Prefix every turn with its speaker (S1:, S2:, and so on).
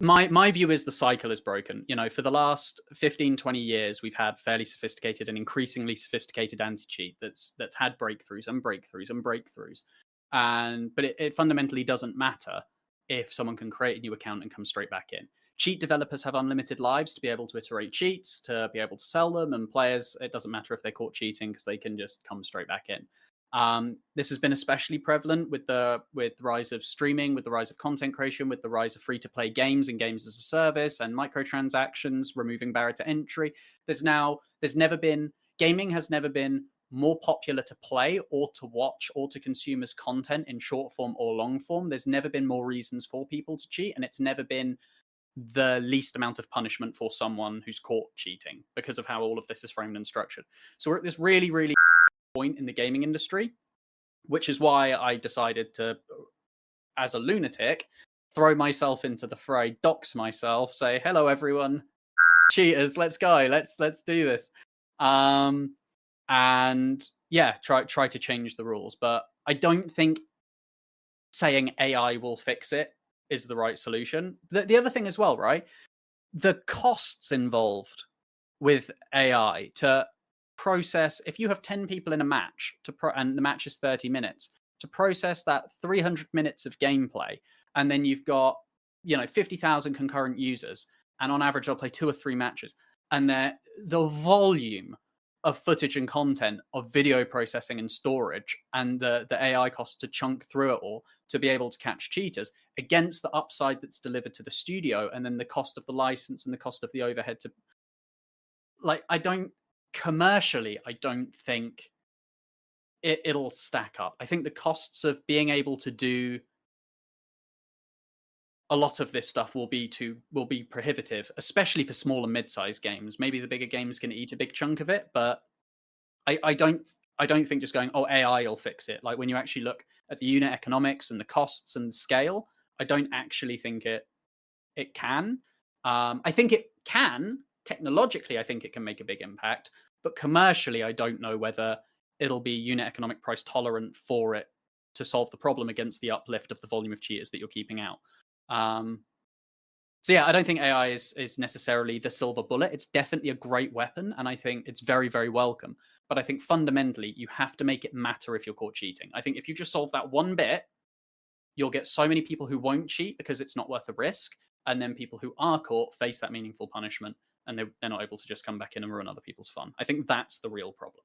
S1: my view is the cycle is broken. You know, for the last 15, 20 years, we've had fairly sophisticated and increasingly sophisticated anti-cheat that's had breakthroughs and breakthroughs and breakthroughs. But it fundamentally doesn't matter if someone can create a new account and come straight back in. Cheat developers have unlimited lives to be able to iterate cheats, to be able to sell them, and players, it doesn't matter if they're caught cheating because they can just come straight back in. This has been especially prevalent with the rise of streaming, with the rise of content creation, with the rise of free-to-play games and games as a service and microtransactions, removing barrier to entry. Gaming has never been more popular to play or to watch or to consume as content in short form or long form. There's never been more reasons for people to cheat, and it's never been the least amount of punishment for someone who's caught cheating because of how all of this is framed and structured. So we're at this really, really point in the gaming industry, which is why I decided to, as a lunatic, throw myself into the fray, dox myself, say, hello, everyone, cheaters, let's go, let's do this. And yeah, try to change the rules. But I don't think saying AI will fix it is the right solution. The other thing as well, right? The costs involved with AI to process, if you have 10 people in a match and the match is 30 minutes, to process that 300 minutes of gameplay, and then you've got 50,000 concurrent users, and on average they'll play 2 or 3 matches, and the volume of footage and content of video processing and storage and the AI costs to chunk through it all to be able to catch cheaters against the upside that's delivered to the studio, and then the cost of the license and the cost of the overhead to, commercially, I don't think it'll stack up. I think the costs of being able to do a lot of this stuff will be prohibitive, especially for small and mid-sized games. Maybe the bigger games can eat a big chunk of it, but I don't think just going, oh, AI will fix it. Like, when you actually look at the unit economics and the costs and the scale, I don't actually think it can. I think it can technologically. I think it can make a big impact, but commercially, I don't know whether it'll be unit economic price tolerant for it to solve the problem against the uplift of the volume of cheaters that you're keeping out. So yeah, I don't think AI is necessarily the silver bullet. It's definitely a great weapon, and I think it's very, very welcome. But I think fundamentally, you have to make it matter if you're caught cheating. I think if you just solve that one bit, you'll get so many people who won't cheat because it's not worth the risk, and then people who are caught face that meaningful punishment, and they're not able to just come back in and ruin other people's fun. I think that's the real problem.